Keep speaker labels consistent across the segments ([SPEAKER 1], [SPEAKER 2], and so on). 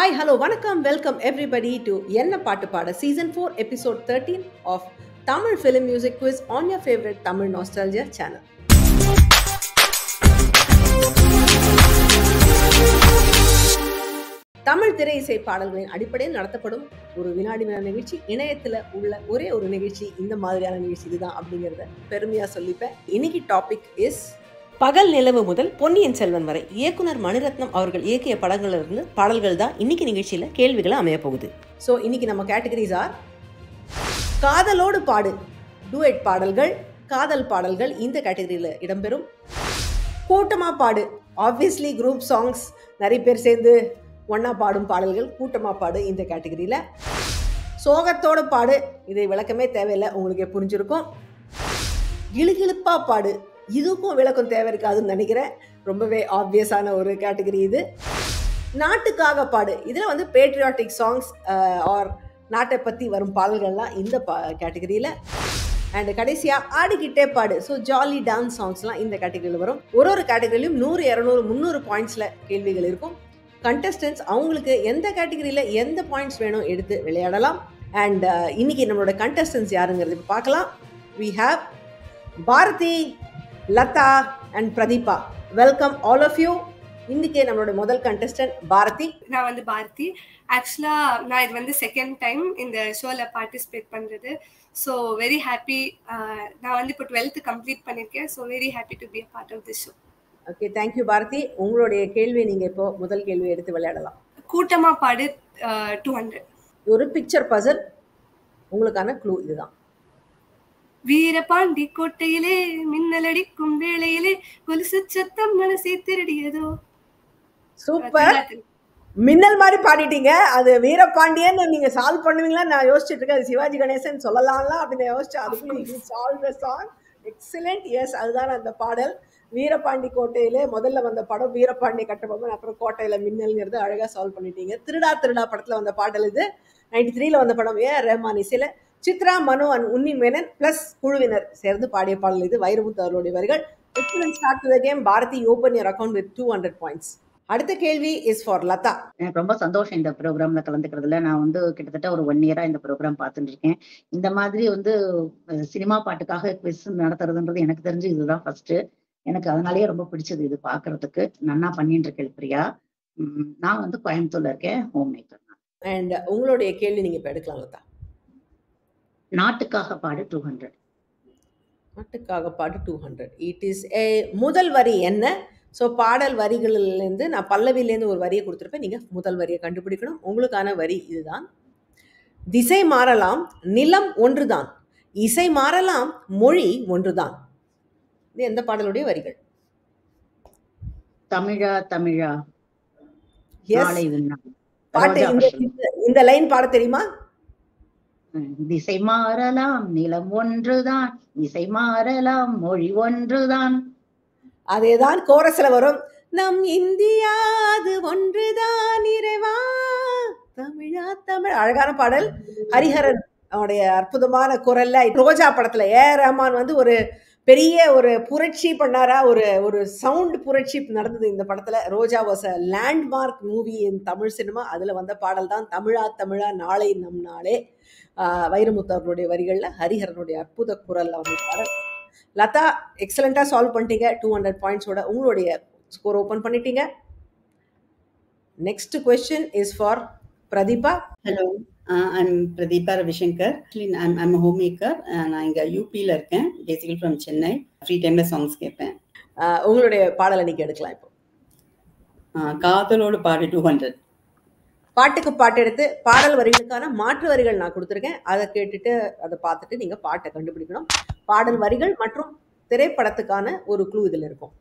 [SPEAKER 1] Hi, hello, vanakkam, welcome everybody to Enna Paattu Paada Season 4, Episode 13 of Tamil Film Music Quiz on your favorite Tamil Nostalgia channel. Tamil திரை இசை பாடல்களின் அடிப்படையில் நடத்தப்படும் ஒரு வினாடி வினா நிகழ்ச்சி. இணையத்துல உள்ள ஒரே ஒரு நிகழ்ச்சி இந்த மாதிரியான நிகழ்ச்சி இதுதான் அப்படிங்கிறத பெருமையா சொல்லிப்பேன். இன்னைக்கு டாபிக் இஸ் பகல் நிலவு முதல் பொன்னியின் செல்வன் வரை இயக்குனர் மணிரத்னம் அவர்கள் இயக்கிய படங்களிலிருந்து பாடல்கள் தான் இன்னைக்கு நிகழ்ச்சியில கேள்விகளை அமைய போகுது. ஸோ இன்னைக்கு நம்ம கேட்டகரிஸ் ஆர் காதலோடு பாடு, டூயட் பாடல்கள், காதல் பாடல்கள் இந்த கேட்டகரியில் இடம்பெறும். கூட்டமா பாடு, ஆப்வியஸ்லி குரூப் சாங்ஸ், நிறைய பேர் சேர்ந்து ஒன்னா பாடும் பாடல்கள் கூட்டமா பாடு இந்த கேட்டகரியில். சோகத்தோடு பாடு, இதை விளக்கமே தேவையில்லை, உங்களுக்கு புரிஞ்சிருக்கும். கிளுகிழுப்பா பாடு, இதுக்கும் விளக்கம் தேவை இருக்காதுன்னு நினைக்கிறேன், ரொம்பவே ஆப்வியஸான ஒரு கேட்டகரி இது. நாட்டுக்காக பாடு, இதில் வந்து பேட்ரியாட்டிக் சாங்ஸ் ஆர் நாட்டை பற்றி வரும் பாடல்கள்லாம் இந்த கேட்டகரியில். அண்ட் கடைசியாக ஆடிக்கிட்டே பாடு, ஸோ ஜாலி டான்ஸ் சாங்ஸ்லாம் இந்த கேட்டகரியில் வரும். ஒரு கேட்டகரியிலும் 100, 200, 300 பாயிண்ட்ஸில் கேள்விகள் இருக்கும். கண்டஸ்டன்ஸ் அவங்களுக்கு எந்த கேட்டகரியில் எந்த பாயிண்ட்ஸ் வேணும் எடுத்து விளையாடலாம். அண்ட் இன்னைக்கு நம்மளோட கண்டஸ்டன்ஸ் யாருங்கிறது இப்போ பார்க்கலாம். We have Bharathi, Latha and Pradeepa. Welcome all of you. இன்னைக்கு நம்மளோட முதல் கண்டஸ்டன்ட் பாரதி.
[SPEAKER 2] நான் வந்து பாரதி. ஆக்சுவலாக நான் இது வந்து செகண்ட் டைம் இந்த ஷோவில் பார்ட்டிசிபேட் பண்ணுறது. So very happy. நான் வந்து இப்போ 12th கம்ப்ளீட் பண்ணியிருக்கேன். So very happy to be a part of this show.
[SPEAKER 1] Okay, thank you Bharathi. உங்களுடைய கேள்வி நீங்கள் இப்போ முதல் கேள்வி எடுத்து விளையாடலாம்.
[SPEAKER 2] கூட்டமாக பாடு 200.
[SPEAKER 1] ஒரு பிக்சர் பசில். உங்களுக்கான க்ளூ இதுதான்.
[SPEAKER 2] வீரபாண்டி கோட்டையிலே மின்னல் அடிக்கும் வேளையிலே கொலுசு சத்தம் மனசை திருடியதோ.
[SPEAKER 1] சூப்பர், மின்னல் மாதிரி பாடிட்டீங்க. அது வீரபாண்டியன் நீங்க சால்வ் பண்ணுவீங்களா நான் யோசிச்சுட்டு இருக்கேன். அது சிவாஜி கணேசன் சொல்லலாம்லாம் அப்படின்னு யோசிச்சு அதுக்குள்ள solve the song. Excellent. Yes, அதுதான் அந்த பாடல். வீரபாண்டி கோட்டையிலே முதல்ல வந்த படம் வீரபாண்டி கட்டபொம்மன், அப்புறம் கோட்டையில மின்னல்ங்கிறது அழகா சால்வ் பண்ணிட்டீங்க. திருடா திருடா படத்துல வந்த பாடல் இது. 93 வந்த படம். ரஹ்மான் இசையில சித்ரா, மனு அண்ட் உன்னி மேனன் பிளஸ் குழுவினர் சேர்ந்து பாடிய பாடல் இது. வைரமுத்து அவர்களுடைய வரிகள். Excellent start to the game. Bharathi, open your account with 200 points. அடுத்த கேள்வி இஸ் ஃபார் லதா.
[SPEAKER 3] எனக்கு ரொம்ப சந்தோஷம் இந்த ப்ரோக்ராம்ல கலந்துக்கிறதுல. நான் வந்து கிட்டத்தட்ட ஒரு 1 இயரா இந்த ப்ரோக்ராம் பார்த்துட்டு இருக்கேன். இந்த மாதிரி வந்து சினிமா பாட்டுக்காக குவிஸ் நடத்துறதுன்றது எனக்கு தெரிஞ்சு இதுதான் ஃபர்ஸ்ட். எனக்கு அதனாலேயே ரொம்ப பிடிச்சது இது பாக்குறதுக்கு. நன்னா பண்ணிட்டு இருக்கேன் பிரியா. நான் வந்து கோயம்புத்தூர்ல இருக்கேன், ஹோம் மேக்கர்.
[SPEAKER 1] அண்ட் உங்களுடைய கேள்வி நீங்க இப்ப எடுக்கலாம் லதா.
[SPEAKER 3] நாட்டுக்காக பாடு 200.
[SPEAKER 1] நாட்டுக்காக பாடு 200. இட் இஸ் ஏ முதல் வரி என்ன? ஸோ பாடல் வரிகளிலேருந்து நான் பல்லவிலேருந்து ஒரு வரியை கொடுத்துருப்பேன். நீங்கள் முதல் வரியை கண்டுபிடிக்கணும். உங்களுக்கான வரி இதுதான். திசை மாறலாம், நிலம் ஒன்றுதான், இசை மாறலாம், மொழி ஒன்றுதான். இது எந்த பாடலுடைய வரிகள்?
[SPEAKER 3] தமிழா தமிழா.
[SPEAKER 1] பாட்டு இந்த லைன் பாட தெரியுமா?
[SPEAKER 3] திசை மாறலாம், நிலம் ஒன்றுதான், இசை மாறலாம், மொழி ஒன்றுதான்.
[SPEAKER 1] அதேதான் கோரஸ்ல வரும். நம் இந்தியா அது ஒன்றுதான் இறைவா தமிழா தமிழ். அழகான பாடல். ஹரிஹரன் அவனுடைய அற்புதமான குரல்ல ரோஜா படத்துல ரஹ்மான் வந்து ஒரு பெரிய ஒரு புரட்சி பண்ணாரா. ஒரு சவுண்ட் புரட்சி நடந்தது இந்த படத்துல. Roja was a landmark movie in Tamil cinema. அதுல வந்த பாடல் தான் தமிழா தமிழா நாளை நம் நாளே. வைரமுத்து அவர்களுடைய வரிகள்ல ஹரிஹரனுடைய அற்புத குரல் அவருடைய பாடல். லதா, எக்ஸலண்டா சால்வ் பண்ணிட்டீங்க. 200 பாயிண்ட்ஸோட உங்களுடைய ஸ்கோர் ஓபன் பண்ணிட்டீங்க. Next question is for Pradeepa.
[SPEAKER 4] Hello, I'm Pradeepa Ravishankar. Actually, I'm a homemaker. நான் இங்க யூபியில் இருக்கேன். Basically from Chennai. ஃப்ரீ டைம்ல சாங்ஸ் கேட்பேன்.
[SPEAKER 1] உங்களுடைய பாடலை நீங்க எடுக்கலாம் இப்போ.
[SPEAKER 4] காதலோடு பாடு 200.
[SPEAKER 1] பாட்டுக்கு பாட்டு எடுத்து பாடல் வரிகளுக்கான மாற்று வரிகள் நான் கொடுத்துருக்கேன். அதை கேட்டுட்டு அதை பார்த்துட்டு நீங்க பாட்டை கண்டுபிடிக்கணும். பாடல் வரிகள் மற்றும் திரைப்படத்துக்கான ஒரு க்ளூ இதில் இருக்கும்.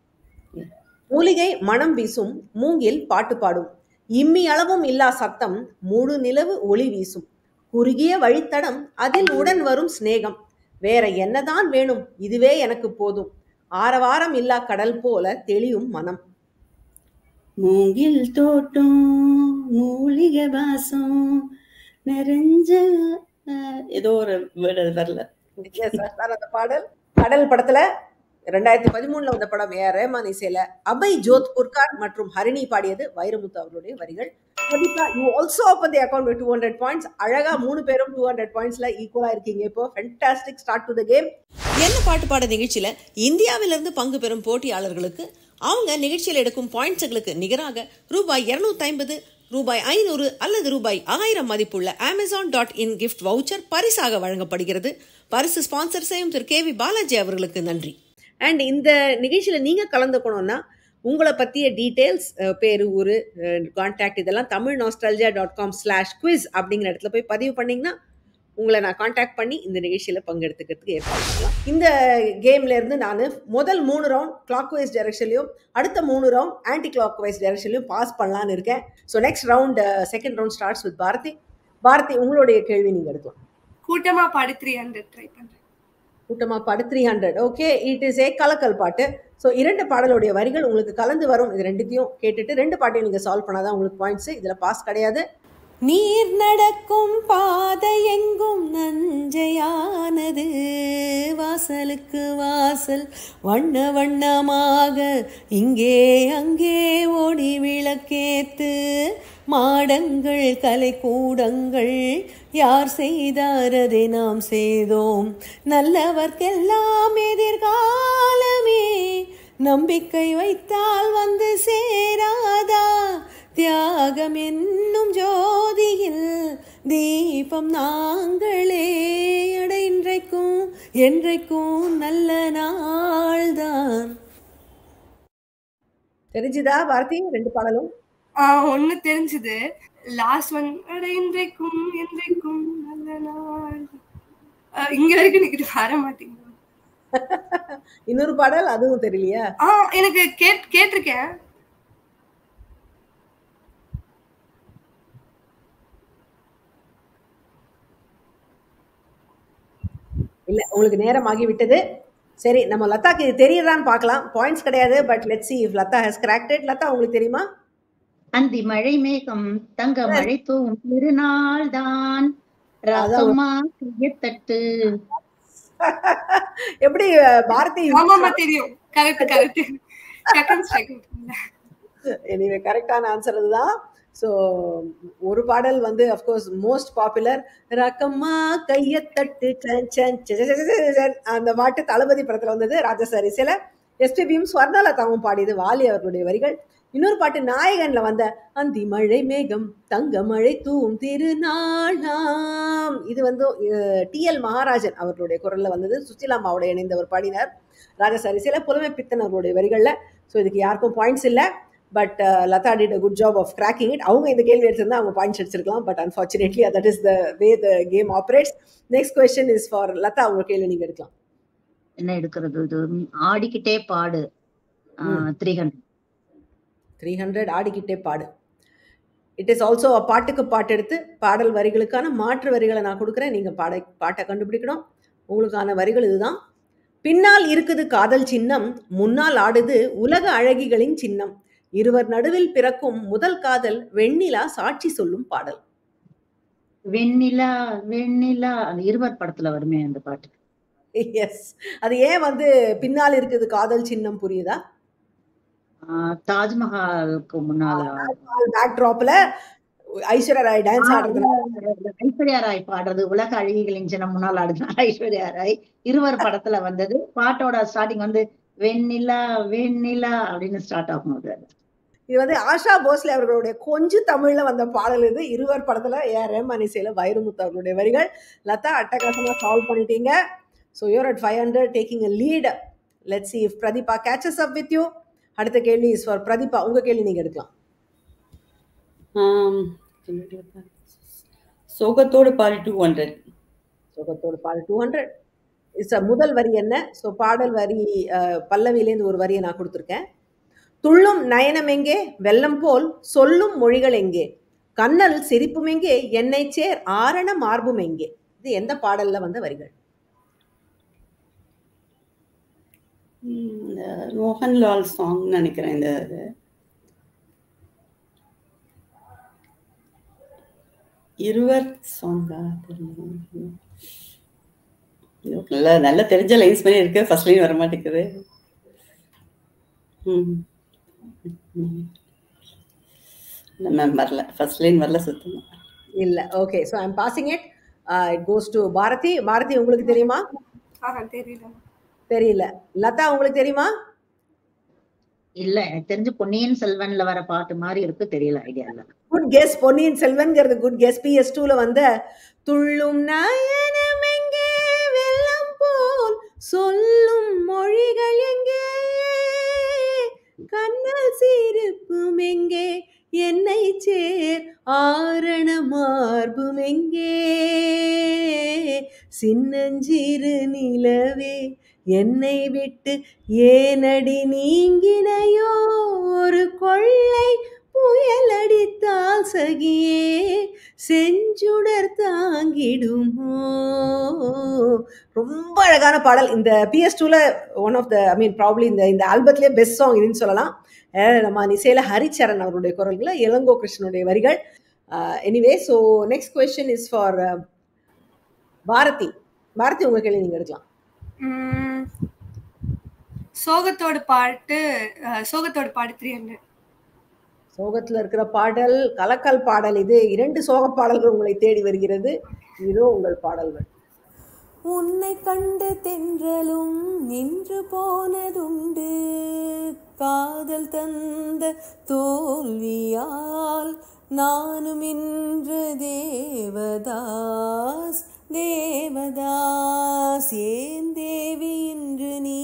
[SPEAKER 1] மூலிகை மனம் வீசும், மூங்கில் பாட்டு பாடும், இம்மி அளவும் இல்லா சத்தம், முழு நிலவு ஒளி வீசும், குறுகிய வழித்தடம் அதில் உடன் வரும் சிநேகம், வேற என்னதான் வேணும் இதுவே எனக்கு போதும், ஆரவாரம் இல்லா கடல் போல தெளியும் மனம்.
[SPEAKER 4] மூங்கில் தோட்டம் மூலிகை வாசம் நிறைஞ்ச ஏதோ ஒரு வேர்டு வரல.
[SPEAKER 1] அந்த பாடல் கடல் படத்துல 2013 வந்த படம் ஏஆர் ரஹ்மான் இசையில அபய் ஜோத்புர்கார் மற்றும் ஹரிணி பாடியது, வைரமுத்து அவருடைய வரிகள். You also open the account with 200 points. அழகா 3 பேரும் 200 பாயிண்ட்ஸ்ல ஈக்குவலா இருக்கீங்க. இப்போ fantastic start to the game.
[SPEAKER 5] என்ன பாட்டு பாட நிகழ்ச்சியில இந்தியாவிலிருந்து பங்கு பெறும் போட்டியாளர்களுக்கு அவங்க நிகழ்ச்சியில் எடுக்கும் பாயிண்ட்ஸ்களுக்கு நிகராக ரூபாய் 250, ரூபாய் 500 அல்லது ரூபாய் 1000 மதிப்புள்ள Amazon.in கிஃப்ட் வவுச்சர் பரிசாக வழங்கப்படுகிறது. பரிசு ஸ்பான்சர் செய்யும் திரு KV பாலாஜி அவர்களுக்கு நன்றி.
[SPEAKER 1] அண்ட் இந்த நிகழ்ச்சியில் நீங்கள் கலந்துக்கணும்னா உங்களை பற்றிய டீட்டெயில்ஸ், பேரு, ஊர், கான்டாக்ட் இதெல்லாம் tamilnostalgia.com/quiz அப்படிங்கிற இடத்துல போய் பதிவு பண்ணிங்கன்னா உங்களை நான் கான்டாக்ட் பண்ணி இந்த நிகழ்ச்சியில் பங்கெடுத்துக்கிறதுக்கு ஏற்பாடு பண்ணலாம். இந்த கேம்லேருந்து நான் முதல் 3 ரவுண்ட் கிளாக் வைஸ் டைரக்ஷன்லையும் அடுத்த 3 ரவுண்ட் ஆன்டி கிளாக் வைஸ் டைரக்ஷன்லையும் பாஸ் பண்ணலான்னு இருக்கேன். So next round second round starts with Bharathi. Bharathi, உங்களுடைய கேள்வி நீங்கள் எடுக்கலாம்.
[SPEAKER 2] கூட்டமா பாடு 300 ட்ரை பண்றேன்.
[SPEAKER 1] கூட்டமா பாடு 300. ஓகே, இட் இஸ் ஏ கலக்கல் பாட்டு. ஸோ 2 பாடலுடைய வரிகள் உங்களுக்கு கலந்து வரும். இது ரெண்டுத்தையும் கேட்டுட்டு 2 பாட்டையும் நீங்கள் சால்வ் பண்ணாதான் உங்களுக்கு பாயிண்ட்ஸ். இதில் பாஸ் கிடையாது.
[SPEAKER 5] நீர் நடக்கும் பாதை எங்கும் நஞ்சையானது, வாசலுக்கு வாசல் வண்ண வண்ணமாக இங்கே அங்கே ஓடி விளக்கேத்து, மாடங்கள் கலை கூடங்கள் யார் செய்தாரதை நாம் செய்தோம், நல்லவர்க்கெல்லாம் எதிர்காலமே, நம்பிக்கை வைத்தால் வந்து சேராதா, தியாகம் என்னும் ஜோதியில் தீபம் நாங்களே, அட இன்றைக்கும் என்றைக்கும் நல்ல நாள்தான்.
[SPEAKER 1] தெரிஞ்சுதா பாரதி 2 பாடலும்?
[SPEAKER 2] ஒண்ணு தெரிஞ்சது, லாஸ்ட் ஒன் அட இன்றைக்கும் என்றைக்கும் நல்ல நாள். இங்க வரைக்கும் எனக்கு வர மாட்டேங்குது.
[SPEAKER 1] இன்னொரு பாடல் அதுவும் தெரியலையா?
[SPEAKER 2] எனக்கு கேட்டிருக்கேன்.
[SPEAKER 1] இல்ல, உங்களுக்கு நேரம் ஆகிவிட்டது. சரி, நம்ம லதாக்கு இது தெரியுதான்னு பார்க்கலாம். பாயிண்ட்ஸ் கிடையாது, but let's see if Latha has cracked it. Latha, உங்களுக்கு தெரியுமா?
[SPEAKER 3] அந்தி மழை மேகம் தங்க மழை தூவும் திருநாள் தான் ரசமா கையத்தட்டு.
[SPEAKER 1] எப்படி பாரதி?
[SPEAKER 2] ஆமாமா தெரியும். Correct correct.
[SPEAKER 1] எனிவே கரெக்டான ஆன்சர் அதுதான். ஸோ ஒரு பாடல் வந்து of course most popular, Rakkamma Kaiyathattu அந்த பாட்டு தளபதி படத்தில் வந்தது, ராஜசாரி சில எஸ்பிபியும் ஸ்வர்ணலதாவும் பாடியது, வாலி அவர்களுடைய வரிகள். இன்னொரு பாட்டு நாயகன்ல வந்த அந்தி மழை மேகம் தங்க மழை தூவும் திருநாளாம், இது வந்து TL மகாராஜன் அவர்களுடைய குரல்ல வந்தது, சுசிலாமாவோட இணைந்தவர் பாடினார். ராஜசாரி சில புலமை பித்தன் அவர்களுடைய வரிகள்ல. ஸோ இதுக்கு யாருக்கும் பாயிண்ட்ஸ் இல்லை, but Latha did a good job of cracking it. அவங்க இந்த கேள்வி எடுத்திருந்தா அவங்க பாயிண்ட்ஸ் அடிச்சிருக்கலாம், but unfortunately that is the way the game operates. Next question is for Latha. உங்க கேள்வி நீங்க எடுக்கலாம்.
[SPEAKER 3] என்ன எடுக்கிறது? இது ஆடிக்கிட்டே பாடு
[SPEAKER 1] 300 ஆடிக்கிட்டே பாடு. இட் இஸ் ஆல்சோ பாட்டுக்கு பாட்டு எடுத்து பாடல் வரிகளுக்கான மாற்று வரிகளை நான் கொடுக்குறேன். நீங்கள் பாட்டை கண்டுபிடிக்கணும். உங்களுக்கான வரிகள் இதுதான். பின்னால் இருக்குது காதல் சின்னம், முன்னால் ஆடுது உலக அழகிகளின் சின்னம், இருவர் நடுவில் பிறக்கும் முதல் காதல், வெண்ணிலா சாட்சி சொல்லும் பாடல்.
[SPEAKER 3] வெண்ணிலா வெண்ணிலா, அந்த இருவர் படத்துல வருமே அந்த பாட்டு.
[SPEAKER 1] எஸ், அது ஏன் வந்து பின்னால் இருக்குது காதல் சின்னம் புரியுதா?
[SPEAKER 3] தாஜ்மஹாலுக்கு முன்னால
[SPEAKER 1] பேக்ட்ராப்ல ஐஸ்வர்யா ராய் டான்ஸ் ஆடுறது,
[SPEAKER 3] ஐஸ்வர்யா ராய் பாடுறது உலக அழகிகளின் சின்னம் முன்னால் ஆடுது ஐஸ்வர்யா ராய். இருவர் படத்துல வந்தது. பாட்டோட ஸ்டார்டிங் வந்து வெண்ணிலா வெண்ணிலா அப்படின்னு ஸ்டார்ட் ஆகும்.
[SPEAKER 1] இது வந்து ஆஷா போஸ்லே அவர்களுடைய கொஞ்சம் தமிழ்ல வந்த பாடல். இது இருவர் படத்துல ஏஆர் ரஹ்மான் இசையில வைரமுத்து அவர்களுடைய வரிகள். லதா அட்டகாசமா சால்வ் பண்ணிட்டீங்க. So you're at 500 taking a lead. Let's see if Pradeepa catches up with you. அடுத்த கேள்வி இஸ் ஃபார் பிரதீபா. உங்க கேள்வி நீங்க எடுக்கலாம்.
[SPEAKER 4] சோகத்தோடு பாடு 200.
[SPEAKER 1] சோகத்தோடு பாடு 200 இஸ் முதல் வரி என்ன? ஸோ பாடல் வரி பல்லவியிலேருந்து ஒரு வரியை நான் கொடுத்துருக்கேன். துள்ளும் நயனம் எங்கே, வெள்ளம் போல் சொல்லும் மொழிகள் எங்கே, கண்ணல் சிரிப்பும் எங்கே, என்னை சேர் ஆரண மார்பும் எங்கே. இது எந்த பாடல்ல வந்த வரிகள்?
[SPEAKER 4] மோகன்லால் சாங் நினைக்கிறேன். இந்த இருவர் சாங்கா நல்ல தெரிஞ்ச லைன்ஸ் மாதிரி இருக்கு, ஃபர்ஸ்ட் லைன் வர மாட்டேங்குது. இல்லை மேம், வரல. ஃபர்ஸ்ட் லைன் வரல சுத்தமா.
[SPEAKER 1] இல்ல. Okay, so I'm passing it. It goes to Bharathi. Bharathi, உங்களுக்கு தெரியுமா?
[SPEAKER 2] தெரியல.
[SPEAKER 1] தெரியல. லதா, உங்களுக்கு தெரியுமா?
[SPEAKER 3] இல்ல, எனக்கு தெரிஞ்சு பொன்னியின் செல்வன்ல வர பாட்டு மாதிரி இருக்கு, தெரியல, ஐடியா இல்ல.
[SPEAKER 1] Good guess. பொன்னியின் செல்வன்ங்கிறது குட் கெஸ். PS2ல வந்த துள்ளும் நயனம் எங்கே, வெள்ளம் போல் சொல்லும் மொழிகள் எங்கே, கண்ணல் சிரிப்பும் எங்கே, என்னை சேர் ஆரண மார்பும் எங்கே, சின்னஞ்சிறு நிலவே என்னை விட்டு ஏனடி நீங்கினையோ, ஒரு கொள்ளை புயல் அடித்தால் சகியே செஞ்சுடர் தாங்கிடுமோ. ரொம்ப அழகான பாடல். இந்த PS2ல ஒன் ஆஃப் த ப்ராப்ளி இந்த ஆல்பத்திலே பெஸ்ட் சாங் இதுன்னு சொல்லலாம். நம்ம இசையில ஹரிச்சரன் அவருடைய குரல்களை, இளங்கோ கிருஷ்ணனுடைய வரிகள். Anyway, so next question is for Bharathi. Bharathi, உங்க கேள்வி நீங்க எடுக்கலாம்.
[SPEAKER 2] சோகத்தோட பாட்டு 300.
[SPEAKER 1] சோகத்துல இருக்கிற பாடல் கலக்கல் பாடல். இது 2 சோக பாடல்கள் உங்களை தேடி வருகிறது. இதோ உங்கள் பாடல்கள்.
[SPEAKER 5] உன்னை கண்டு தென்றலும் நின்று போனதுண்டு, காதல் தந்த தோல்வியால் நானும் இன்று தேவதாஸ் தேவதாஸ். ஏன் தேவி இன்று நீ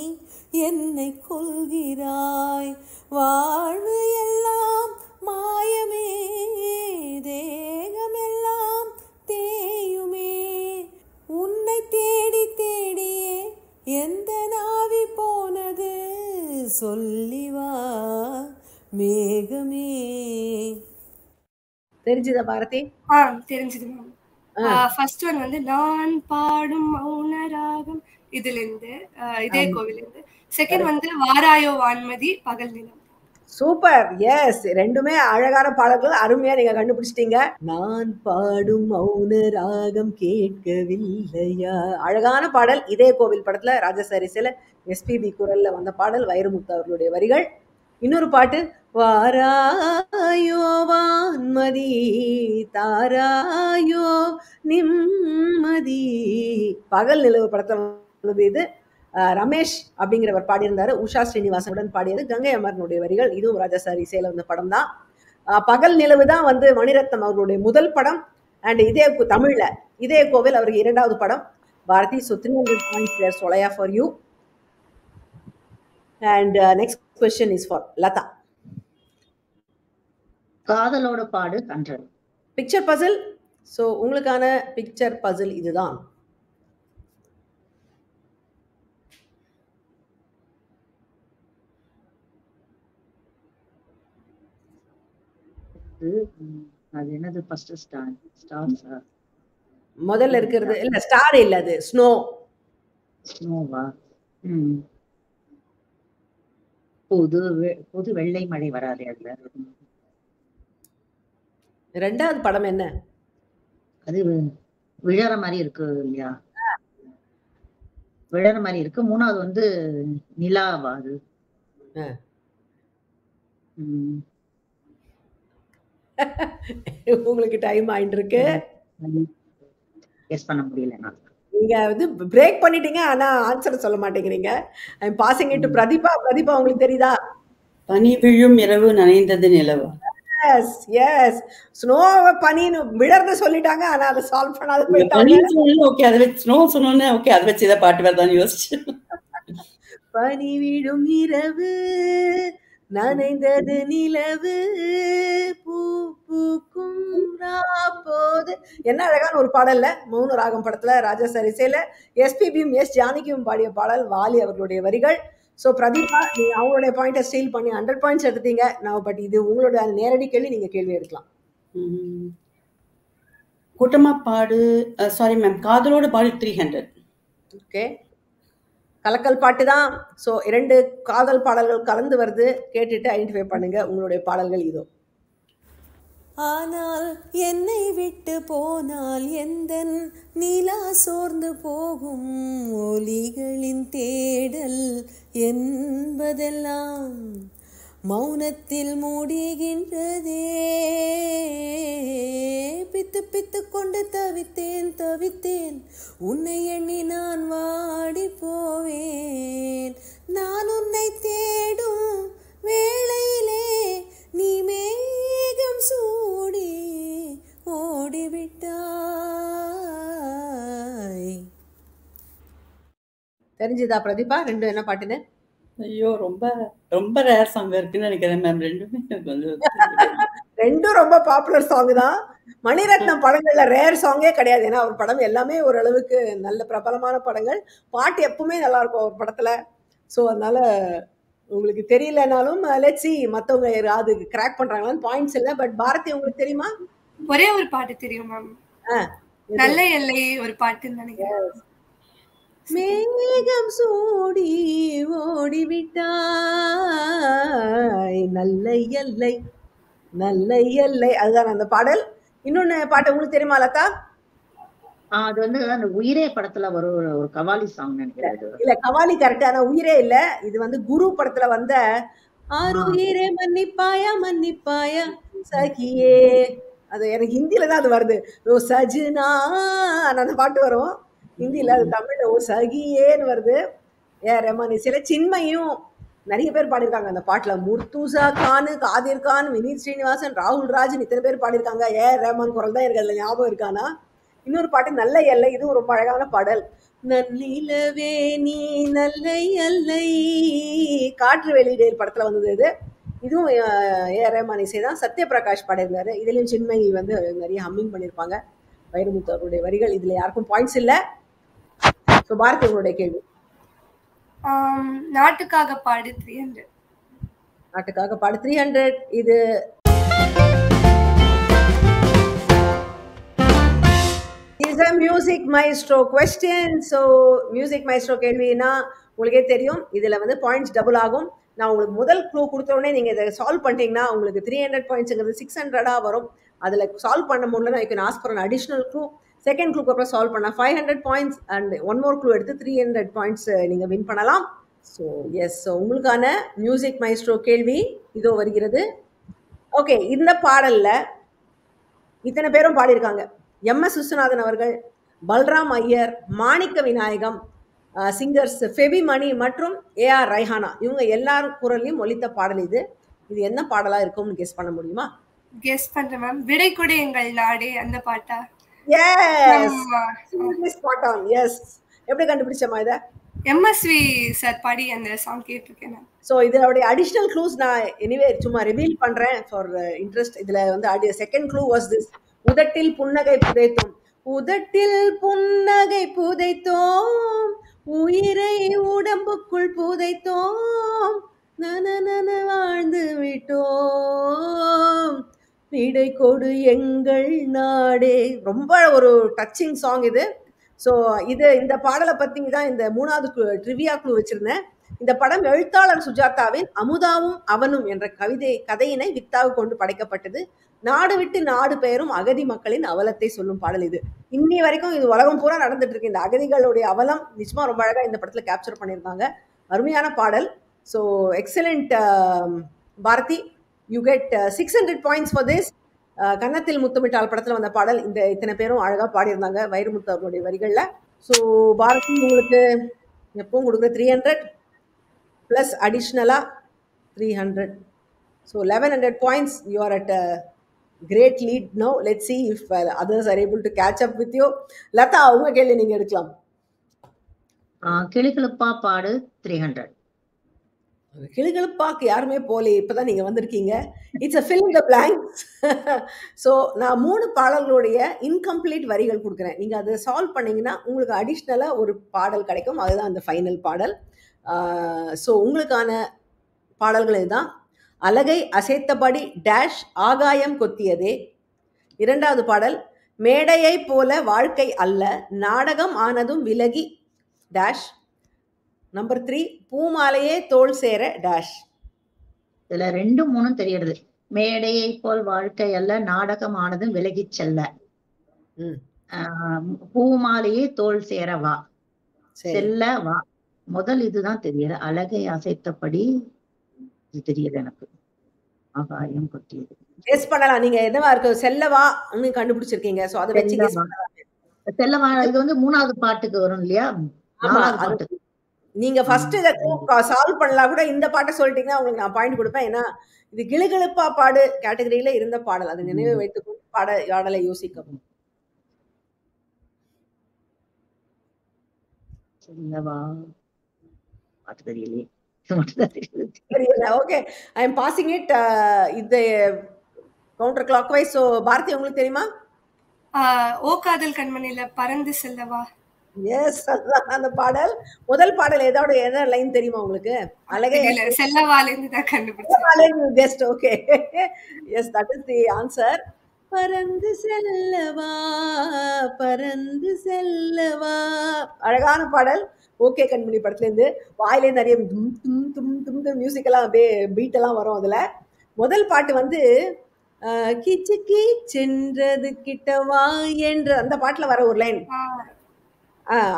[SPEAKER 5] என்னை கொள்கிறாய், வாழ்வு எல்லாம் மாயமே, தேகமெல்லாம் தேயுமே, உன்னை தேடி தேடியே எந்த நாவி போனது, சொல்லிவா மேகமே.
[SPEAKER 1] தெரிஞ்சுதா பாரதி?
[SPEAKER 2] தெரிஞ்சது மேம். ஃபர்ஸ்ட் ஒன் வந்து நான் பாடும் மௌன ராகம், இதுல இருந்து இதே கோவில இருந்து. செகண்ட் வந்து வாராயோ வான்மதி பகல் நிலம்.
[SPEAKER 1] சூப்பர். எஸ், 2மே அழகான பாடல்கள். அருமையா நீங்க கண்டுபிடிச்சிட்டீங்க. நான் பாடும் மௌன ராகம் கேட்கவில்லையா, அழகான பாடல். இதே கோவில் படத்துல ராஜசாரிசில SPB குரல்ல வந்த பாடல், வைரமுத்து அவர்களுடைய வரிகள். இன்னொரு பாட்டு, வாராயோ வான்மதி தாராயோ நிம்மதி, பகல் நிலவு படத்துல வந்தது. இது ரமேஷ் அப்படிங்கிறவர் பாடியிருந்தாரு. உஷா ஸ்ரீனிவாசனுடன் பாடியது. கங்கை அமரனுடைய வரிகள். இதுவும் ராஜாசாரி இசையில வந்த படம் தான். பகல் நிலவு தான் வந்து மணிரத்னம் அவர்களுடைய முதல் படம். அண்ட் இதே தமிழ்ல இதே கோவில் அவருக்கு 2வது படம். Bharathi, so 300 points there, Solaya, for you. And next question is for Lata.
[SPEAKER 3] காதலோட பாடு கன்றல்.
[SPEAKER 1] பிக்சர் பசில். ஸோ உங்களுக்கான பிக்சர் பசில் இதுதான்.
[SPEAKER 3] அது என்னது? ஃபர்ஸ்ட் ஸ்டார்ஸா?
[SPEAKER 1] முதல்ல இருக்கிறது இல்ல, ஸ்டார் இல்ல, அது ஸ்னோ.
[SPEAKER 3] ஸ்னோவா? புது வெள்ளை மழை வராது அதுல.
[SPEAKER 1] 2வது படம் என்ன?
[SPEAKER 3] அது விழற மாதிரி இருக்கு இல்லையா? விழற மாதிரி இருக்கு. 3வது வந்து நிலாவா? அது
[SPEAKER 1] உங்களுக்கு டைம் ஆயிட்டு இருக்கு.
[SPEAKER 3] கெஸ் பண்ண முடியல.
[SPEAKER 1] நீங்க வந்து பிரேக் பண்ணிட்டீங்க, ஆனா ஆன்சர் சொல்ல மாட்டேங்கிறீங்க. I am passing it to Pratibha. Pratheeba, உங்களுக்கு தெரியுதா?
[SPEAKER 4] பனி விழும் இரவு நனைந்தது நிலவு.
[SPEAKER 1] எஸ் எஸ், ஸ்னோவை பனின்னு விழறத சொல்லிட்டாங்க, ஆனா அதை சால்வ் பண்ணாத போயிட்டாங்க.
[SPEAKER 4] ஓகே, அதை வச்சு ஸ்னோ சொன்னோன்னே ஓகே, அதை வச்சு இதை பாட்டு வரதான்னு யோசிச்சு.
[SPEAKER 1] பனி விழும் இரவு நனைந்தது நிலவு பூ பூக்கும் போது. என்ன அழகான ஒரு பாடல்ல. மௌன ராகம் படத்துல ராஜாசாரி இசையில SPBயும் எஸ் ஜானகியும் பாடிய பாடல், வாலி அவர்களுடைய வரிகள். ஸோ பிரதீபா, நீங்க அவங்களுடைய பாயிண்டை ஸ்டீல் பண்ணி 100 பாயிண்ட்ஸ் எடுத்தீங்க. நான் பட் இது உங்களோட நேரடி கேள்வி, நீங்க கேள்வி எடுக்கலாம்.
[SPEAKER 4] கூட்டமா பாடு. சாரி மேம், காதலோட பாடு 300.
[SPEAKER 1] ஓகே, கலக்கல் பாட்டு தான். ஸோ 2 காதல் பாடல்கள் கலந்து வருது. கேட்டுட்டு ஐடென்டிஃபை பண்ணுங்க உங்களுடைய பாடல்கள். இதோ.
[SPEAKER 5] ஆனால் என்னை விட்டு போனால் எந்தன் நிலா சோர்ந்து போகும், ஒலிகளின் தேடல் என்பதெல்லாம் மௌனத்தில் மூடுகின்றதே. பித்து பித்து கொண்டு தவித்தேன் தவித்தேன், உன்னை எண்ணி நான் வாடி போவேன். நான் உன்னை தேடும் வேளையிலே நீ மேகம் சூடி ஓடிவிட்டாய்.
[SPEAKER 1] தெரிஞ்சுதா பிரதீபா ரெண்டும் என்ன பாட்டுன்னு?
[SPEAKER 4] ஐயோ, ரொம்ப ரொம்ப ரேர் சாங் இருக்குன்னு நினைக்கிறேன் மேம். ரெண்டுமே எனக்கு வந்து
[SPEAKER 1] ரெண்டும் ரொம்ப பாப்புலர் சாங் தான். மணிரத்னம் படங்கள்ல ரேர் சாங்கே கிடையாது. ஏன்னா அவர் படம் எல்லாமே ஓரளவுக்கு நல்ல பிரபலமான படங்கள். பாட்டு எப்பவுமே நல்லா இருக்கும் அவர் படத்துல. ஸோ அதனால உங்களுக்கு தெரியலனாலும் லெட்ஸ் see மற்றவங்க அது கிராக் பண்றாங்களான்னு பாயிண்ட்ஸ் இல்லை. பட் பாரதி உங்களுக்கு தெரியுமா?
[SPEAKER 2] ஒரே ஒரு பாட்டு தெரியும் மேம், நல்ல எல்லை ஒரு பாட்டுன்னு நினைக்கிறேன்.
[SPEAKER 1] மேகம் சூடி ஓடிவிட்டாய், நல்ல எல்லை நல்ல எல்லை, அதுதான் அந்த பாடல். இன்னொன்னு பாட்டு உங்களுக்கு தெரியுமா லதா?
[SPEAKER 3] அது வந்து அந்த உயிரே படத்துல ஒரு கவாலி சாங் நினைக்கிறேன்.
[SPEAKER 1] இல்ல கவாலி கரெக்ட், ஆனா உயிரே இல்ல. இது வந்து குரு படத்துல வந்த ஆறு உயிரே மன்னிப்பாயா மன்னிப்பாயா சகியே, அது எனக்கு ஹிந்தியில தான் அது வருது. ஓ சஜினா அந்த பாட்டு வரும் ஹிந்தியில, அது தமிழ்ல ஓ சகியேன்னு வருது. ரஹ்மான் சில சின்மையும் நிறைய பேர் பாடியிருக்காங்க அந்த பாட்டுல. முர்துசா கான், காதிர் கான், வினீத் ஸ்ரீனிவாசன், ராகுல் ராஜ் இத்தனை பேர் பாடியிருக்காங்க. ரஹ்மான் குரல் தான் எனக்கு அதுல ஞாபகம் இருக்கானா. இன்னொரு பாட்டு நல்ல எல்லை, இதுவும் ரொம்ப அழகான பாடல். நல்லிலவே நீ நல்ல எல்லை, காற்று வெளியிடல் படத்துல வந்தது இது. இதுவும் ரஹ்மான் இசை தான். சத்யபிரகாஷ் பாடியிருந்தாரு. இதுலயும் சின்மயி வந்து நிறைய ஹம்மிங் பண்ணியிருப்பாங்க. வைரமுத்து அவருடைய வரிகள். இதுல யாருக்கும் பாயிண்ட்ஸ் இல்லை. ஸோ பாரதி உங்களுடைய கேள்வி.
[SPEAKER 2] நாட்டுக்காக பாடு 300.
[SPEAKER 1] நாட்டுக்காக பாடு 300. இது is a music maestro question. So music maestro கேள்வினா உங்களுக்கே தெரியும், இதுல வந்து பாயிண்ட்ஸ் டபுள் ஆகும். நான் உங்களுக்கு முதல் க்ளூ கொடுத்த உடனே நீங்க இதை சால்வ் பண்ணிட்டீங்கன்னா உங்களுக்கு 300 பாயிண்ட்ஸ்ங்கிறது 600 வரும். அதுல சால்வ் பண்ண முடியலன்னா you can ask for an additional clue. Second க்ளூக்கு அப்புறம் சால்வ் பண்ணா 500 points and one more clue எடுத்து 300 பாயிண்ட்ஸ் நீங்க வின் பண்ணலாம். ஸோ எஸ், உங்களுக்கான மியூசிக் மைஸ்ட்ரோ கேள்வி இதோ வருகிறது. ஓகே, இந்த பாடல்ல இத்தனை பேரும் பாடியிருக்காங்க. எம்.எஸ். விஸ்வநாதன் அவர்கள், பல்ராம் ஐயர், மாணிக்க விநாயகம், சிங்கர்ஸ் ஃபெபிமணி மற்றும் ஏஆர் ரைஹானா, இவங்க எல்லாரும் குரல்லையும் ஒலித்த பாடல் இது. இது என்ன பாடலா இருக்கும்னு கெஸ் பண்ண முடியுமா?
[SPEAKER 2] கெஸ் பண்றேன் மேம். விடை கொடு எங்கள் நாடே அந்த பாட்டா?
[SPEAKER 1] S, spot on. எஸ், எப்படி கண்டுபிடிச்சமா இதை?
[SPEAKER 2] எம்எஸ்வி சார் பாடி அந்த சாங் கேட்டிருக்கேன்.
[SPEAKER 1] ஸோ இதோடைய அடிஷ்னல் க்ளூஸ் நான் எனிவே சும்மா ரிவீல் பண்றேன் ஃபார் இன்ட்ரெஸ்ட். இதுல வந்து செகண்ட் க்ளூ வாஸ் திஸ்: உதட்டில் புன்னகை புதைத்தோம், உதட்டில் புன்னகை புதைத்தோம், உயிரை உடம்புக்குள் புதைத்தோம், நன வாழ்ந்து விட்டோம், விடை கொடு எங்கள் நாடே. ரொம்ப ஒரு டச்சிங் சாங் இது. ஸோ இந்த பாடலை பற்றி தான் இந்த மூணாவது ட்ரிவியா க்ளூ வச்சிருந்தேன். இந்த படம் எழுத்தாளர் சுஜாதாவின் அமுதாவும் அவனும் என்ற கதையினை வித்தாக கொண்டு படைக்கப்பட்டது. நாடு விட்டு நாடு பெயரும் அகதி மக்களின் அவலத்தை சொல்லும் பாடல் இது. இன்னி வரைக்கும் இது உலகம் பூரா நடந்துட்டு இருக்கு. இந்த அகதிகளுடைய அவலம் நிச்சயமா ரொம்ப அழகாக இந்த படத்தில் கேப்சர் பண்ணியிருந்தாங்க. அருமையான பாடல். So excellent Bharathi, you get 600 points for this. Kannathil Muthamittal படத்தில் வந்த பாடல். இத்தனை பேரும் அழகாக பாடியிருந்தாங்க வைரமுத்து அவர்களுடைய வரிகளில். ஸோ பாரதி உங்களுக்கு எப்பவும் கொடுக்குற 300 ப்ளஸ் அடிஷ்னலாக 300. So 1100 points. You are at great lead now. Let's see if others are able to catch up with you. Latha, உங்க கேள்வி நீங்க எடுக்கலாம்.
[SPEAKER 3] கிளுகிளுப்பா பாடு 300.
[SPEAKER 1] கிளுகிளுப்பாக்கு யாருமே போலே, இப்பதான் நீங்க வந்திருக்கீங்க. It's a fill in the blanks. So நான் 3 பாடல்களுடைய இன்கம்ப்ளீட் வரிகள் கொடுக்குறேன். நீங்க அதை சால்வ் பண்ணீங்கன்னா உங்களுக்கு அடிஷ்னலா ஒரு பாடல் கிடைக்கும். அதுதான் அந்த ஃபைனல் பாடல். ஸோ உங்களுக்கான பாடல்கள் இதுதான்: அலகை அசைத்தபடி டேஷ் ஆகாயம் கொத்தியதே. இரண்டாவது பாடல்: மேடையை போல வாழ்க்கை அல்ல, நாடகம் ஆனதும் விலகி டேஷ். நம்பர் 3: பூமாலையே தோல் சேர டேஷ்.
[SPEAKER 3] இதுல 2, 3 தெரியுது. மேடையை போல் வாழ்க்கை அல்ல, நாடகம் ஆனதும் விலகி செல்ல. பூமாலையே தோல் சேர வா, செல்ல வா. முதல் இதுதான் தெரியுது. அலகை அசைத்தபடி இது தெரியுது எனக்கு. ஆகாயம் கொட்டியது.
[SPEAKER 1] கெஸ் பண்ணலாம். நீங்க என்னவா இருக்கு? செல்லவா கண்டுபிடிச்சிருக்கீங்க. சோ அத வச்சு கெஸ்
[SPEAKER 3] செல்லவா செல்லவா இது வந்து 3வது பாட்டுக்கு வரும் இல்லையா?
[SPEAKER 1] ஆமா.
[SPEAKER 3] 4வது
[SPEAKER 1] அது
[SPEAKER 3] பாட்டு.
[SPEAKER 1] நீங்க ஃபர்ஸ்ட் இத சால்வ் பண்ணலாம் கூட இந்த பாட்ட சொல்லிட்டீங்கன்னா உங்களுக்கு நான் பாயிண்ட் கொடுப்பேன். ஏன்னா இது கிளுகிளுப்பா பாடு கேட்டகரியில இருந்த பாடல். அது நினைவு வைத்துக்கொண்டு பாடலை யோசிக்கவும்.
[SPEAKER 3] செல்லவா பாட்டு தெரியலையே. இது மட்டும்தான் தெரியுது.
[SPEAKER 1] தெரியல. Okay. I am passing it இது counterclockwise. So Bharathi உங்களுக்கு தெரியுமா?
[SPEAKER 2] ஓ காதல் கண்மணியில பறந்து செல்லவா.
[SPEAKER 1] எஸ், அந்த பாடல். முதல் பாடல் எந்த லைன் தெரியுமா உங்களுக்கு? அழகே
[SPEAKER 2] தெரியல, செல்லவால இருந்து தான் கண்டுபிடிச்சேன்.
[SPEAKER 1] Guessed. Okay. Yes, that is the answer. பறந்து செல்லவா பறந்து செல்லவா. அழகான பாடல். ஓகே கண்மணி படத்துல இருந்து வாயிலே நிறைய தும் தும் தும் தும் மியூசிக் எல்லாம் அப்படியே பீட் எல்லாம் வரும். அதுல முதல் பாட்டு வந்து கிச்சு கீச்சென்றது கிட்டவா என்ற அந்த பாட்டுல வர ஒரு லைன்.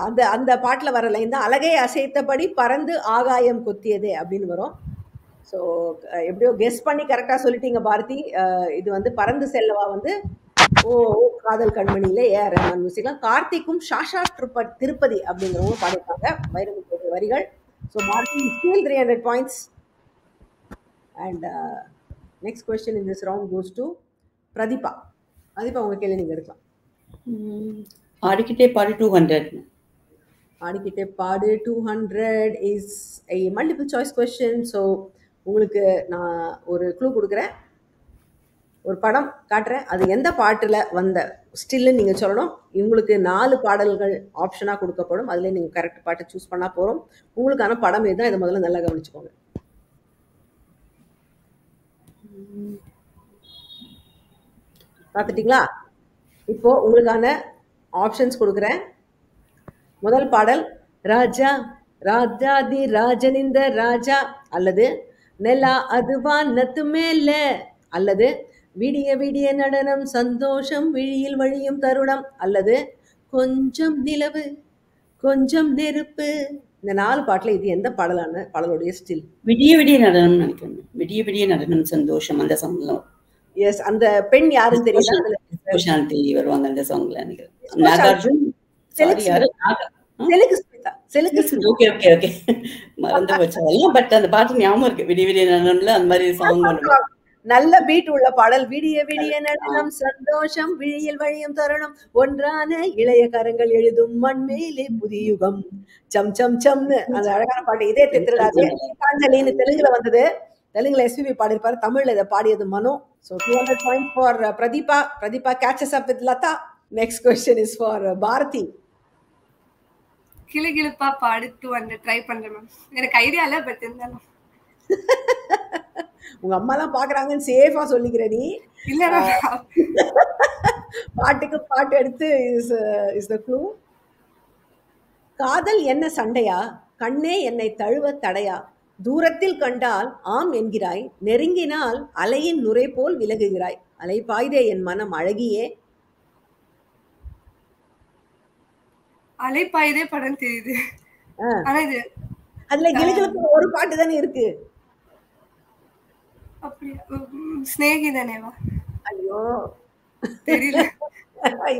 [SPEAKER 1] அந்த அந்த பாட்டுல வர லைன் தான் அழகை அசைத்தபடி பறந்து ஆகாயம் கொத்தியதே அப்படின்னு வரும். ஸோ எப்படியோ கெஸ் பண்ணி கரெக்டா சொல்லிட்டீங்க பாரதி. இது வந்து பறந்து செல்லவா வந்து ஓ காதல் கண்மணியில ஏஆர் ரஹ்மான் மியூசிக்லாம் கார்த்திக்கும் ஷாஷா திருப்பதி அப்படிங்கிறவங்க பாடிருக்காங்க வைரமுத்து வரிகள். So Bharathi still 300 points. And next question in this round goes to Pratibha. Pradeepa உங்க கேள்வி நீங்க எடுக்கலாம்.
[SPEAKER 4] ஆடிக்கிட்டே பாடு 200.
[SPEAKER 1] ஆடிக்கிட்டே பாடு 200 is a multiple choice question. So உங்களுக்கு நான் ஒரு க்ளூ கொடுக்குறேன். ஒரு படம் காட்டுறேன். அது எந்த பாட்டில் வந்த ஸ்டில்னு நீங்கள் சொல்லணும். உங்களுக்கு 4 பாடல்கள் ஆப்ஷனாக கொடுக்கப்படும். அதில் நீங்கள் கரெக்ட் பாட்டை சூஸ் பண்ணால் போகிறோம். உங்களுக்கான படம் இதுதான். இதை முதல்ல நல்லா கவனிச்சுக்கோங்க. பார்த்துட்டிங்களா? இப்போ உங்களுக்கான ஆப்ஷன்ஸ் கொடுக்குறேன். முதல் பாடல் ராஜா ராஜாதி ராஜனிந்த ராஜா, அல்லது நெலா அதுவா நத்து மேல, அல்லது விடிய விடிய நடனம் சந்தோஷம் விழியில் வழியும் தருணம், அல்லது கொஞ்சம் நிலவு கொஞ்சம் நெருப்பு. இந்த 4 பாட்டுல இது எந்த பாடலான பாடலுடைய ஸ்டில்?
[SPEAKER 4] விடிய விடிய நடனம் நினைக்கிறேன். விடிய விடிய நடனம் சந்தோஷம் அந்த சாங்ல.
[SPEAKER 1] எஸ், அந்த பெண் யாருன்னு தெரியல.
[SPEAKER 4] சாந்தி வருவாங்க அந்த சாங்ல நினைக்கிறேன். நாகார்ஜுன் ஓகே ஓகே ஓகே மறந்து போச்சு. பட் அந்த பாட்டு ஞாபகம் இருக்கு. விடிய விடிய நடனம்ல அந்த மாதிரி சாங் பண்ணுவாங்க.
[SPEAKER 1] நல்ல பீட் உள்ள பாடல். விடிய விடிய நடனம் சந்தோஷம் விழியில் வழியும் தருணம் ஒன்றான இளைய கரங்கள் எழுதும் மண்மேலே புதியுகம் சம் சம் சம்னு அந்த அழகான பாட்டு. இதே திருடாது கீதாஞ்சலின்னு தெலுங்குல வந்தது. தெலுங்குல எஸ்பிபி பாடிருப்பாரு. தமிழ்ல இதை பாடியது மனோ. So 200 points for Pradeepa. Pradeepa catches up with Lata. Next question is for Bharati.
[SPEAKER 2] கிளுகிளுப்பா பாடு 200 ட்ரை பண்றேன் மேம். எனக்கு ஐடியா இல்ல, பட் இருந்தாலும்
[SPEAKER 1] உங்க அம்மா எல்லாம் பாக்குறாங்கன்னு சேஃபா சொல்லிக்கிற நீ.
[SPEAKER 2] இல்ல
[SPEAKER 1] பாட்டுக்கு பாட்டு எடுத்து இஸ் த க்ளூ. காதல் என்ன சண்டையா, கண்ணே என்னை தழுவ தடையா, தூரத்தில் கண்டால் ஆம் என்கிறாய், நெருங்கினால் அலையின் நுரை போல் விலகுகிறாய், அலை பாய்தே என் மனம் அழகியே.
[SPEAKER 2] அலைப்பாயுதே படம் தெரியுது. ஆனா இது
[SPEAKER 1] அதுல கிளுகிளுப்பு ஒரு பாட்டு தானே இருக்கு.
[SPEAKER 2] அப்படியே ஸ்நேகிதனேவா?
[SPEAKER 1] ஐயோ
[SPEAKER 2] தெரியல.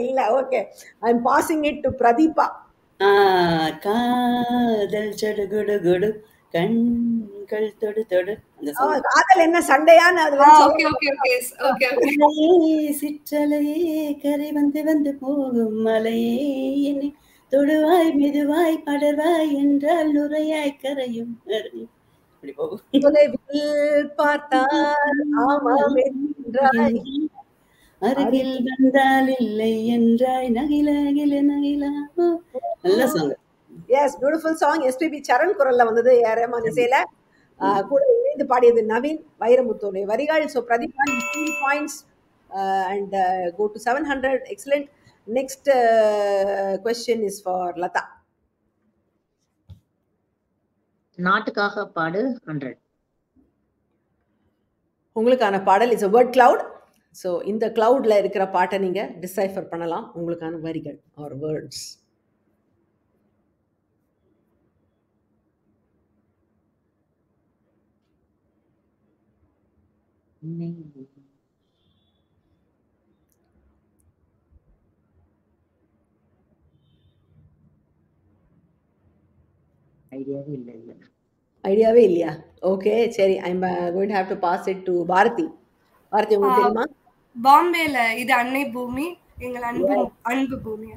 [SPEAKER 1] இல்ல. Okay, I am passing it to Pradeepa.
[SPEAKER 4] காதல் சடுகுடு குடு கண்கள் தொடு தொடு அந்த சாங்.
[SPEAKER 1] காதல் என்ன சண்டையான்னு அது
[SPEAKER 2] okay okay okay okay okay.
[SPEAKER 4] சிற்றலையே கரை வந்து வந்து போகும் மலையே என்னை தொடுவாய் மெதுவாய் படர்வாய் என்றால் நுரையாய் கரையும் அப்படி போகும்.
[SPEAKER 1] தொலைவில் பார்த்தால் ஆமாம் என்றாய்,
[SPEAKER 4] அருகில் வந்தால் இல்லை என்றாய், நகில அகில நகிலா. நல்ல song.
[SPEAKER 1] Yes, beautiful song. SPB Charan குரல்ல வந்தது. ஏஆர் ரஹ்மான் இசையில கூட இணைந்து பாடியது நவீன் வைரமுத்துடைய வரிகள். So Pradeepa 3 points and go to 700. Excellent. Next question is for Latha.
[SPEAKER 3] நாட்டுக்காக பாடு 100.
[SPEAKER 1] உங்களுக்கான பாடல் is a word cloud. So இந்த கிளவுட்ல இருக்கிற பாட்டை நீங்க டிசைஃபர் பண்ணலாம். உங்களுக்கான வரிகள் ஆர் வேர்ட்ஸ்.
[SPEAKER 3] ஐடியாவே இல்லை இல்ல.
[SPEAKER 1] ஐடியாவே இல்லையா? ஓகே, சரி. I'm going to have to pass it to Bharathi. Bharathi, உங்களுக்கு தெரியுமா?
[SPEAKER 2] பாம்பேல இது அன்னை பூமி, எங்கள் அன்பு அன்பு பூமி.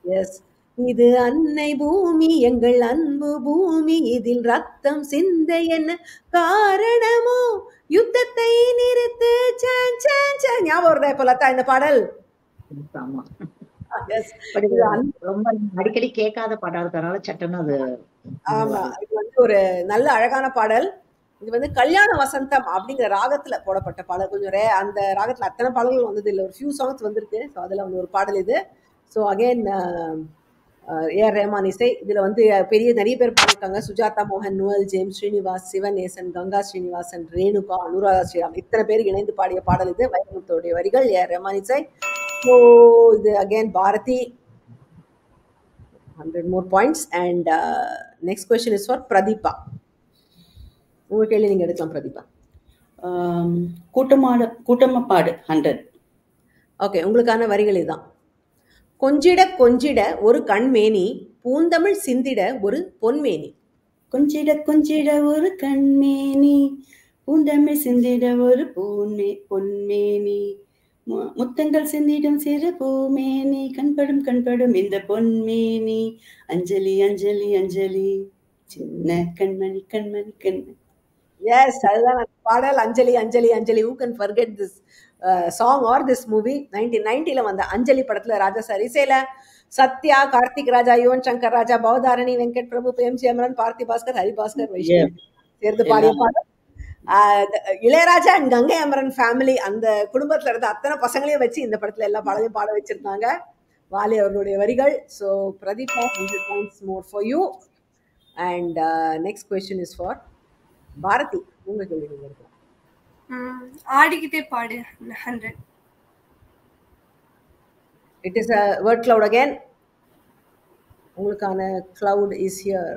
[SPEAKER 1] எஸ், இது அன்னை பூமி, எங்கள் அன்பு பூமி, இதில் ரத்தம் சிந்த என்ன காரணமோ, யுத்தத்தை நிறுத்து சான் சான் சான். ஞாபகம் வருதா இப்போ லதா இந்த பாடல்?
[SPEAKER 3] ஆமா.
[SPEAKER 1] எஸ்,
[SPEAKER 3] But இது ரொம்ப அடிக்கடி கேட்காத பாடா இருக்கறனால சட்டுன்னு அது
[SPEAKER 1] ஆமா, இது வந்து ஒரு நல்ல அழகான பாடல். இது வந்து கல்யாண வசந்தம் அப்படிங்கிற ராகத்துல போடப்பட்ட பாடல். கொஞ்சம் அந்த ராகத்துல அத்தனை பாடல்கள் வந்தது இல்லை, ஒரு ஃபியூ சாங்ஸ் வந்திருக்கு. ஸோ அதுல வந்து ஒரு பாடல் இது. ஸோ அகெயின் ஏஆர் ரஹ்மான் இசை. இதுல வந்து நிறைய பேர் பாடிருக்காங்க. சுஜாதா மோகன், நோயல் ஜேம்ஸ், ஸ்ரீனிவாஸ், சிவநேசன், கங்கா ஸ்ரீனிவாசன், ரேணுகா, அனுராதா ஸ்ரீராம், இத்தனை பேருக்கு இணைந்து பாடிய பாடல் இது. வைரமுத்துடைய வரிகள், ஏஆர் ரஹ்மான் இசை. ஸோ இது again Bharathi 100 more points. And next question is for Pradeepa. உங்க கேள்வி நீங்க எடுக்கலாம் பிரதீபா.
[SPEAKER 4] கூட்டமப்பாடு 100.
[SPEAKER 1] ஓகே, உங்களுக்கான வரிகள் இதுதான். கொஞ்சிட கொஞ்சிட ஒரு கண்மேனி, பூந்தமிழ் சிந்திட ஒரு பொன்மேனி.
[SPEAKER 4] கொஞ்சிட கொஞ்சிட ஒரு கண்மேனி, பூந்தமிழ் சிந்திட ஒரு பொன்மேனி, முத்தங்கள் சிந்திடும் சிறு பூமேனி, கண்படும் கண்படும் இந்த பொன்மேனி, அஞ்சலி அஞ்சலி அஞ்சலி சின்ன கண்மணி கண்மணி கண்மணி.
[SPEAKER 1] எஸ், அதுதான் அந்த பாடல், அஞ்சலி அஞ்சலி அஞ்சலி. Who can forget this song or this movie? 1990ல வந்த அஞ்சலி படத்துல ராஜா சார் இசையில சத்யா, கார்த்திக் ராஜா, யுவன் சங்கர் ராஜா, பவதாரணி, வெங்கட் பிரபு, பிரேம்ஜி அமரன், பார்த்தி பாஸ்கர், ஹரிபாஸ்கர், வைஷ்ணவி சேர்ந்து பாடிய பாடல். இளையராஜா அண்ட் கங்கை அமரன் ஃபேமிலி, அந்த குடும்பத்துல இருந்த அத்தனை பசங்களையும் வச்சு இந்த படத்துல எல்லா பாடலையும் பாட வச்சிருந்தாங்க. வாலி அவர்களுடைய வரிகள். So Pradeepa, 100 points more for you. And next question is for Bharathi. உங்க கேள்வி நீங்க இருக்கலாம்.
[SPEAKER 2] ஆடிக்கிட்டே பாடு 100.
[SPEAKER 1] It is a word cloud again. உங்களுக்கான cloud is here.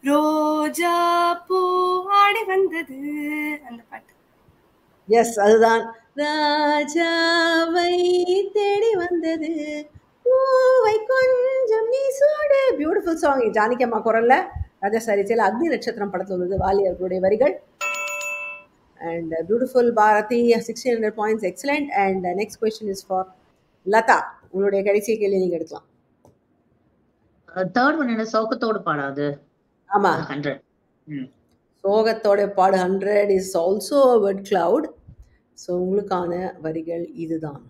[SPEAKER 2] ரோஜா பூ ஆடி வந்தது, அந்த பாட்டு.
[SPEAKER 1] எஸ், அதுதான். ராஜாவை தேடி வந்தது, பூவை கொஞ்சம் நீ சூடு. Beautiful song. ஜானகி அம்மா குரல்ல, ராஜா சார் இசையில அக்னி நட்சத்திரம் படத்துல வந்தது, வாலி அவர்களுடைய வரிகள். And beautiful Bharathi, 1600 points, excellent. And next question is for Latha. உங்களுடைய கடைசி கேள்வி நீங்க எடுக்கலாம்.
[SPEAKER 3] தேர்ட் ஒன் என்ன, சோகத்தோடு பாடாது?
[SPEAKER 1] ஆமா,
[SPEAKER 3] 100.
[SPEAKER 1] சோகத்தோட பாடு 100 is also word cloud. So உங்களுக்கான வரிகள் இதுதான்.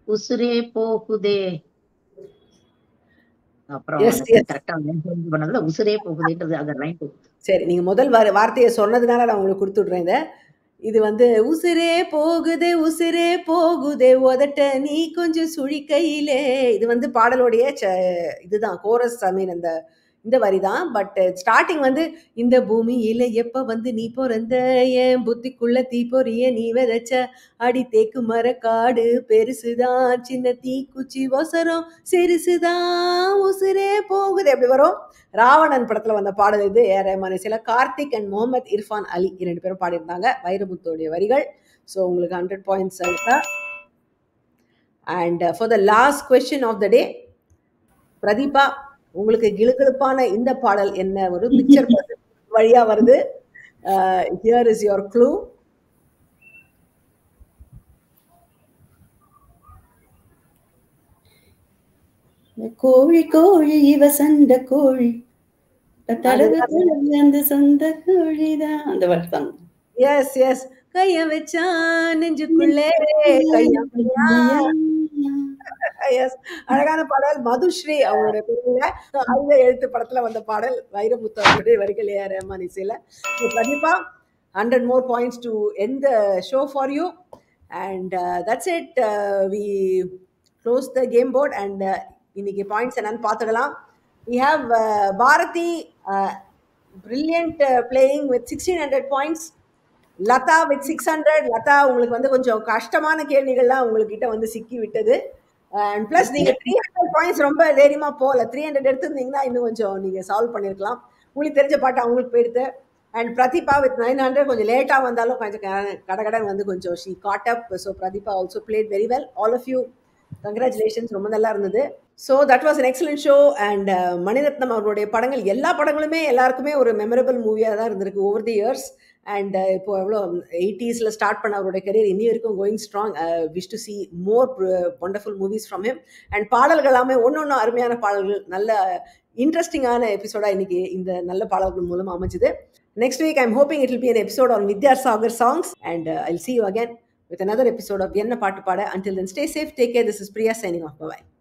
[SPEAKER 3] உசுரே போகுதே. அப்புறம் கரெக்டா பண்ணதுல உசுரே போகுதேன்றது அந்த லைன்.
[SPEAKER 1] சரி, நீங்க முதல் வார்த்தையை சொன்னதுனால நான் உங்களுக்கு கொடுத்துடுறேன் இதை. இது வந்து உசுரே போகுதே உசுரே போகுதே உதட்ட நீ கொஞ்சம் சுழிக்கையிலே. இது வந்து பாடலுடைய இதுதான் கோரஸ். ஐ மீன் இந்த வரி தான். பட் ஸ்டார்டிங் வந்து இந்த பூமியில எப்ப வந்து நீ பிறந்த, என் புத்திக்குள்ள தீ பொறிய நீ விதைச்ச, அடி தேக்கு மர காடு பெருசுதான், சின்ன தீ குச்சி ஒசரம் சிறுசுதான், உசுரே போகுது. எப்படி வரும்? ராவணன் படத்துல வந்த பாடல் இது. ஏஆர் ரஹ்மான் இசையில கார்த்திக் அண்ட் முகமது இர்ஃபான் அலி 2 பேரும் பாடியிருந்தாங்க. வைரமுத்துடைய வரிகள். ஸோ உங்களுக்கு 100 points இருக்கா. And for the last question of the day, Prathiba, உங்களுக்கு கிளுகிழுப்பான இந்த பாடல் என்ன? ஒரு பிக்சர் வழியா வருது. Here is your clue.
[SPEAKER 4] கோழி கோழி இவ சண்ட கோழி, அந்த சொந்த கோழிதான், அந்த வருஷம்.
[SPEAKER 1] எஸ் எஸ், கைய வச்சா நெஞ்சுக்குள்ளே கையா. எஸ், அழகான பாடல். மதுஸ்ரீ அவங்களுடைய பேருல அந்த எழுத்து படத்துல வந்த பாடல். வைரமுத்து அவருடைய வரிகள், ஏஆர் ரஹ்மான் இசையில. கண்டிப்பா 100 more points to end the show for you. And that's it. We close the game board and இன்னைக்கு பாயிண்ட்ஸ் என்னன்னு பார்த்துடலாம். We have Bharathi brilliant playing with 1600 points. Latha with 600. Latha உங்களுக்கு வந்து கொஞ்சம் கஷ்டமான கேள்விகள்லாம் உங்ககிட்ட வந்து சிக்கி விட்டது. அண்ட் பிளஸ் நீங்க 300 பாயிண்ட்ஸ் ரொம்ப தைரியமா போகல. 300 எடுத்திருந்தீங்கன்னா இன்னும் கொஞ்சம் நீங்க சால்வ் பண்ணிருக்கலாம். உங்களுக்கு தெரிஞ்ச பாட்டு அவங்களுக்கு போயிடுது. அண்ட் பிரதீபா வித் 900 கொஞ்சம் லேட்டா வந்தாலும் கொஞ்சம் கடகடன் வந்து கொஞ்சம் she caught up. So Pradeepa also played very well. All of you congratulations, ரொம்ப நல்லா இருந்தது. So that was an excellent show. And Mani Ratnam அவருடைய படங்கள் எல்லா படங்களுமே எல்லாருக்குமே ஒரு மெமரபிள் மூவியாக தான் இருந்திருக்கு ஓவர் தி இயர்ஸ். அண்ட் இப்போ எவ்வளோ 80s ஸ்டார்ட் பண்ண அவருடைய கரியர் இன்னி வரைக்கும் going strong. Wish to see more wonderful movies from him. And பாடல்கள் எல்லாமே ஒன்று அருமையான பாடல்கள், நல்ல இன்ட்ரெஸ்டிங்கான எபிசோடாக இன்னைக்கு இந்த நல்ல பாடல்கள் மூலம் அமைஞ்சுது. Next week, I'm hoping it will be an episode on Vidyasagar songs, and I'll see you again with another episode of Vienna Paatu Pada. Until then, stay safe, take care. This is Priya signing off. Bye-bye.